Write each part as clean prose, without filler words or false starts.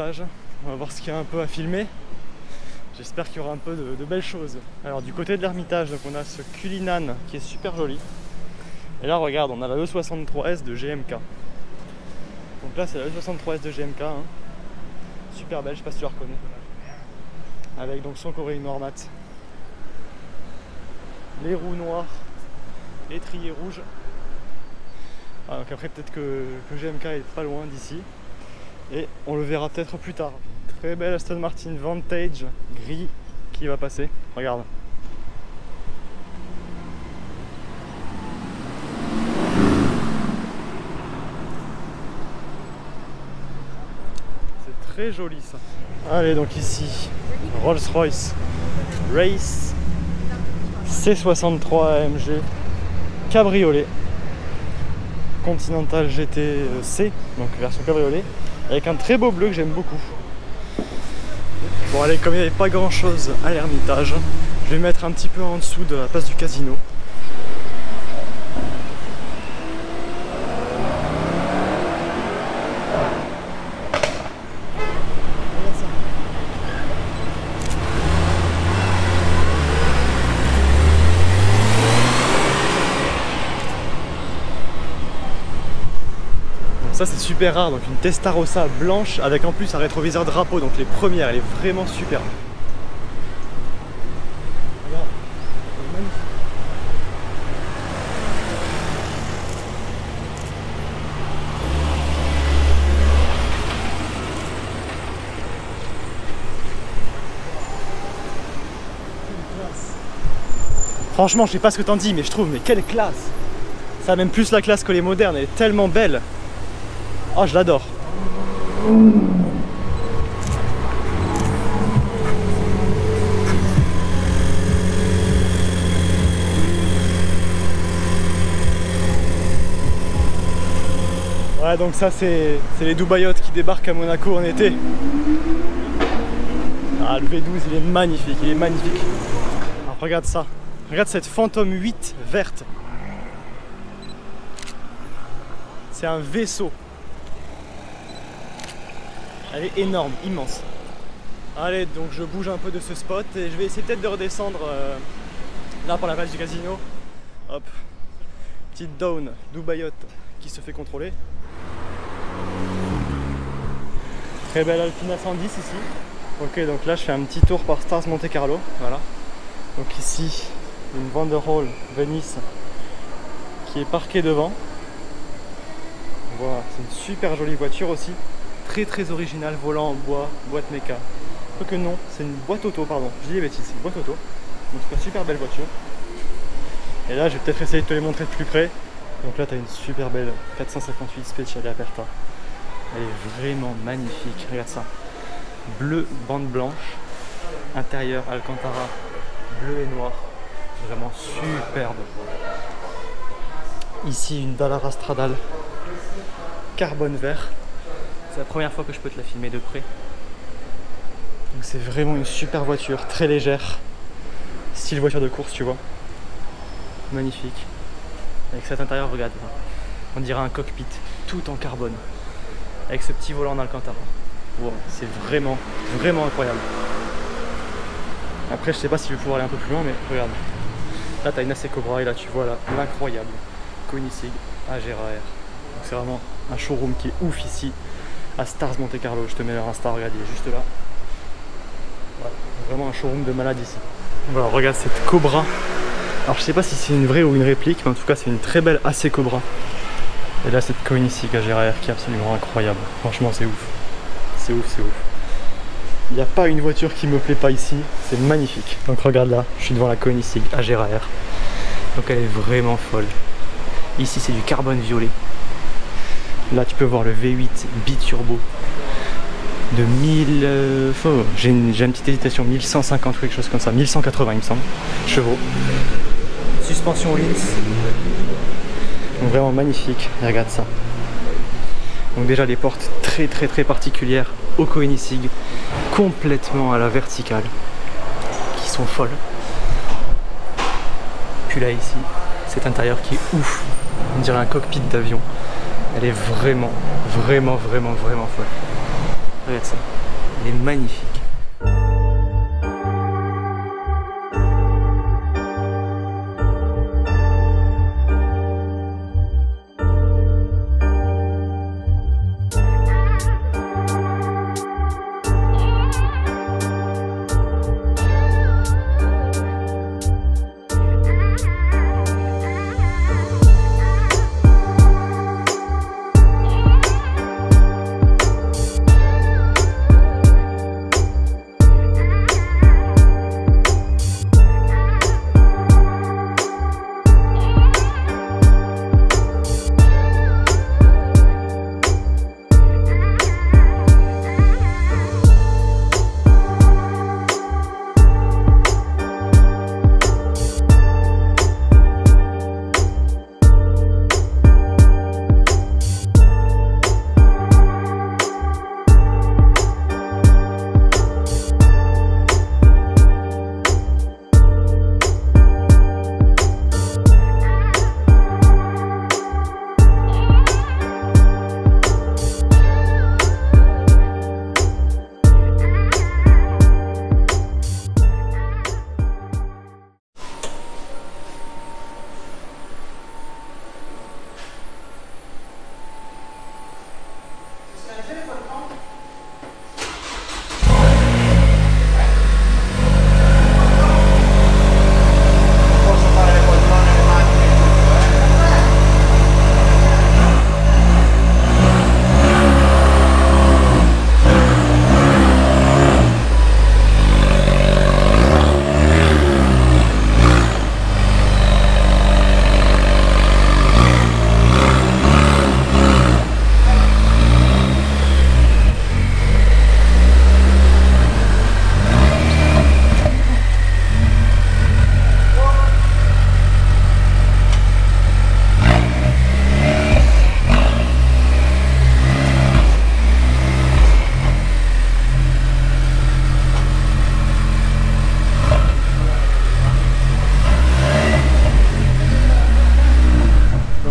l'Ermitage. On va voir ce qu'il y a un peu à filmer. J'espère qu'il y aura un peu de belles choses. Alors du côté de l'Ermitage, donc on a ce Cullinan qui est super joli. Et là regarde, on a la E63S de GMK. Donc là c'est la E63S de GMK. Hein. Super belle, je sais pas si tu la reconnais. Avec donc son corps mat. Les roues noires, l'étrier rouge. Ah, donc après peut-être que GMK est pas loin d'ici. Et on le verra peut-être plus tard. Très belle Aston Martin Vantage gris qui va passer. Regarde. C'est très joli ça. Allez, donc ici, Rolls-Royce Race C63 AMG cabriolet Continental GT-C, donc version cabriolet, avec un très beau bleu que j'aime beaucoup. Bon allez, comme il n'y avait pas grand chose à l'Ermitage, je vais mettre un petit peu en dessous de la place du casino. Ça c'est super rare, donc une Testarossa blanche avec en plus un rétroviseur drapeau, donc les premières, elle est vraiment superbe. Regarde, elle est magnifique. Franchement, je sais pas ce que t'en dis, mais je trouve, mais quelle classe! Ça a même plus la classe que les modernes, elle est tellement belle. Oh, je l'adore. Ouais, donc ça c'est les Dubaïotes qui débarquent à Monaco en été. Ah, le V12 il est magnifique, il est magnifique. Alors, regarde ça, regarde cette Phantom 8 verte. C'est un vaisseau. Elle est énorme, immense. Allez, donc je bouge un peu de ce spot et je vais essayer peut-être de redescendre là par la place du casino. Hop, petite down Dubaïote qui se fait contrôler. Très belle Alpina 110 ici. Ok, donc là je fais un petit tour par Stars Monte Carlo. Voilà. Donc ici, une Vanderhall Venice qui est parquée devant. Voilà, c'est une super jolie voiture aussi. Très original, volant en bois, boîte méca. Que non, c'est une boîte auto, pardon, je dis des bêtises, c'est une boîte auto. Donc c'est une super belle voiture. Et là je vais peut-être essayer de te les montrer de plus près. Donc là tu as une super belle 458 Speciale Aperta. Elle est vraiment magnifique, regarde ça. Bleu, bande blanche, intérieur Alcantara, bleu et noir. Vraiment superbe. Ici une Dallara Stradale, carbone vert. C'est la première fois que je peux te la filmer de près. Donc c'est vraiment une super voiture, très légère. Style voiture de course, tu vois. Magnifique. Avec cet intérieur, regarde. On dirait un cockpit, tout en carbone. Avec ce petit volant en Alcantara. Wow, c'est vraiment incroyable. Après, je sais pas si je vais pouvoir aller un peu plus loin, mais regarde. Là, tu as une AC Cobra et là, tu vois l'incroyable Koenigsegg AGR. Donc c'est vraiment un showroom qui est ouf ici. À Stars Monte Carlo, je te mets leur Insta, regarde, il est juste là. Ouais, vraiment un showroom de malade ici. Voilà, regarde cette Cobra. Alors je sais pas si c'est une vraie ou une réplique, mais en tout cas c'est une très belle AC Cobra. Et là cette Koenigsegg AGR qui est absolument incroyable. Franchement c'est ouf. C'est ouf, c'est ouf. Il n'y a pas une voiture qui me plaît pas ici, c'est magnifique. Donc regarde là, je suis devant la Koenigsegg AGR. Donc elle est vraiment folle. Ici c'est du carbone violet. Là tu peux voir le V8 biturbo de 1000... j'ai une petite hésitation, 1150 ou quelque chose comme ça, 1180 il me semble, chevaux. Suspension Lins. Donc vraiment magnifique, regarde ça. Donc déjà les portes très particulières au Koenigsegg, complètement à la verticale, qui sont folles. Puis là ici, cet intérieur qui est ouf, on dirait un cockpit d'avion. Elle est vraiment folle. Regarde ça, elle est magnifique.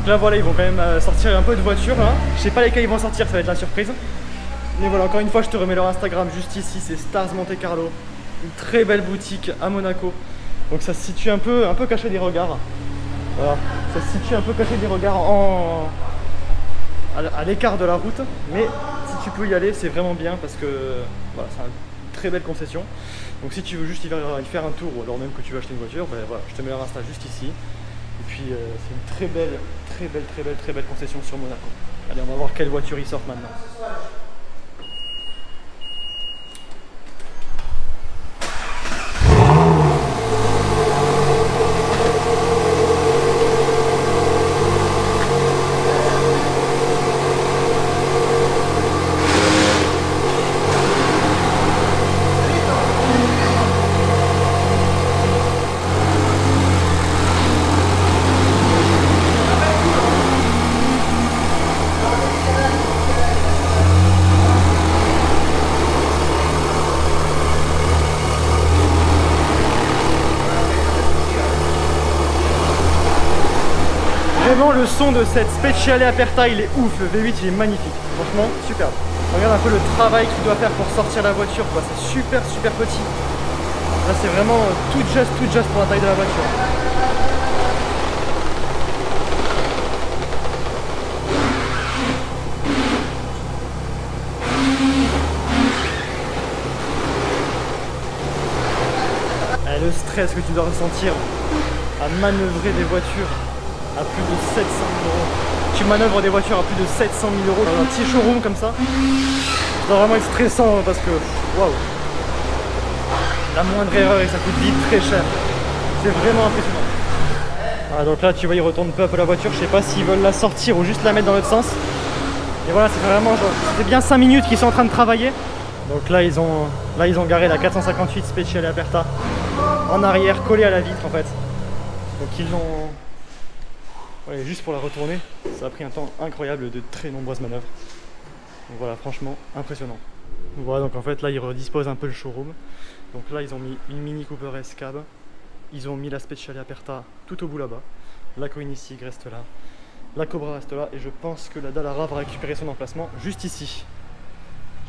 Là voilà, ils vont quand même sortir un peu de voitures là. Je sais pas lesquels ils vont sortir, ça va être la surprise. Mais voilà, encore une fois je te remets leur Instagram juste ici, c'est Stars Monte Carlo. Une très belle boutique à Monaco. Donc ça se situe un peu caché des regards. Voilà, ça se situe un peu caché des regards à l'écart de la route. Mais si tu peux y aller, c'est vraiment bien parce que voilà, c'est une très belle concession. Donc si tu veux juste y faire un tour ou alors même que tu veux acheter une voiture, ben voilà, je te mets leur Insta juste ici. Et puis c'est une très belle concession sur Monaco. Allez, on va voir quelle voiture ils sortent maintenant. Vraiment le son de cette Speciale Aperta il est ouf, le V8 il est magnifique, franchement superbe. Regarde un peu le travail qu'il doit faire pour sortir la voiture quoi, c'est super petit. Là c'est vraiment tout juste pour la taille de la voiture. Et le stress que tu dois ressentir à manœuvrer des voitures à plus de 700 000 €. Tu manœuvres des voitures à plus de 700 000 € dans un petit showroom comme ça. Ça doit vraiment être stressant parce que waouh, la moindre erreur et ça coûte vite très cher. C'est vraiment impressionnant. Voilà, donc là tu vois ils retournent peu à peu la voiture. Je sais pas s'ils veulent la sortir ou juste la mettre dans l'autre sens. Et voilà, c'est vraiment genre, c'est bien 5 minutes qu'ils sont en train de travailler. Donc là ils ont garé la 458 Speciale Aperta en arrière, collée à la vitre en fait. Donc ils l'ont... Ouais, juste pour la retourner, ça a pris un temps incroyable de très nombreuses manœuvres. Donc voilà, franchement, impressionnant. Voilà, donc en fait là ils redisposent un peu le showroom. Donc là ils ont mis une Mini Cooper S Cab. Ils ont mis la Speciale Aperta tout au bout là-bas. La Koenigsegg reste là. La Cobra reste là. Et je pense que la Dallara va récupérer son emplacement juste ici.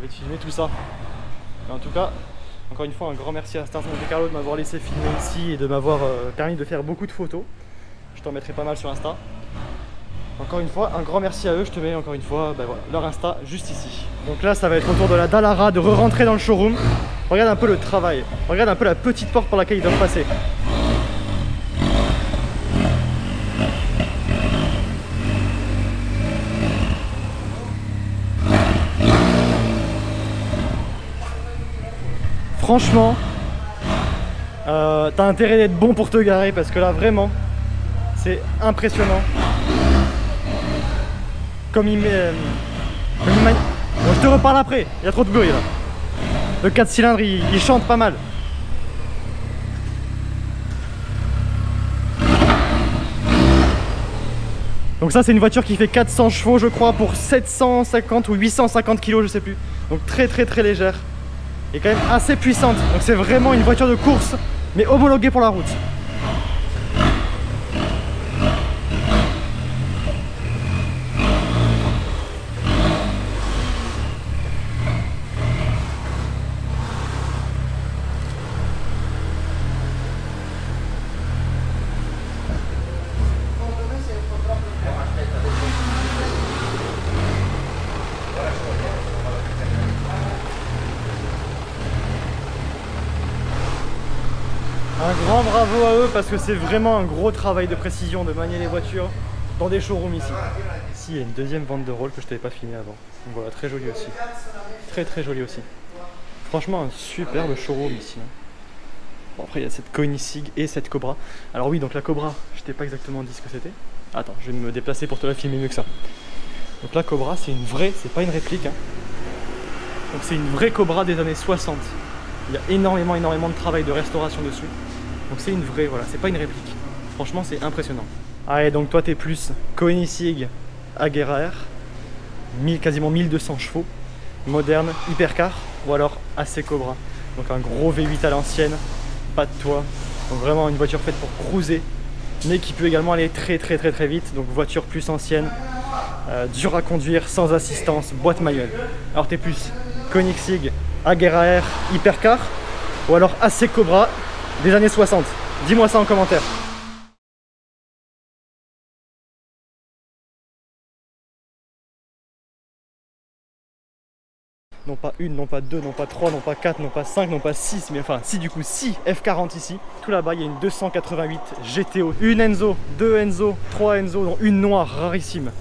je vais te filmer tout ça. Mais en tout cas, encore une fois, un grand merci à Stars Monte Carlo de m'avoir laissé filmer ici et de m'avoir permis de faire beaucoup de photos. Je t'en mettrai pas mal sur Insta. Encore une fois, un grand merci à eux. Je te mets encore une fois voilà, leur Insta juste ici. Donc là, ça va être au tour de la Dallara de re-rentrer dans le showroom. Regarde un peu le travail. Regarde un peu la petite porte par laquelle ils doivent passer. Franchement, t'as intérêt d'être bon pour te garer parce que là vraiment, c'est impressionnant. Comme il met... Bon, je te reparle après, il y a trop de bruit là. Le 4 cylindres, il chante pas mal. Donc ça c'est une voiture qui fait 400 chevaux je crois pour 750 ou 850 kg je sais plus. Donc très légère. Et quand même assez puissante. Donc c'est vraiment une voiture de course mais homologuée pour la route. Un grand bravo à eux parce que c'est vraiment un gros travail de précision de manier les voitures dans des showrooms ici. Ici il y a une deuxième vente de rôle que je t'avais pas filmé avant. Donc voilà, très jolie aussi. Très jolie aussi. Franchement un superbe showroom ici. Bon après il y a cette Koenigsegg et cette Cobra. Alors oui donc la Cobra, je t'ai pas exactement dit ce que c'était. Attends, je vais me déplacer pour te la filmer mieux que ça. Donc la Cobra c'est une vraie, c'est pas une réplique. Hein. Donc c'est une vraie Cobra des années 60. Il y a énormément de travail de restauration dessus. Donc c'est une vraie, voilà, c'est pas une réplique. Franchement c'est impressionnant. Allez donc toi t'es plus Koenigsegg Agera R, quasiment 1200 chevaux, moderne, hypercar ou alors AC Cobra. Donc un gros V8 à l'ancienne, pas de toit. Donc vraiment une voiture faite pour cruiser, mais qui peut également aller très vite. Donc voiture plus ancienne, dure à conduire, sans assistance, boîte manuelle. Alors t'es plus Koenigsegg Agera R hypercar ou alors AC Cobra des années 60. Dis-moi ça en commentaire. Non pas une, non pas deux, non pas trois, non pas quatre, non pas cinq, non pas six, mais enfin si du coup 6 F40 ici. Tout là-bas il y a une 288 GTO, une Enzo, deux Enzo, trois Enzo, dont une noire rarissime.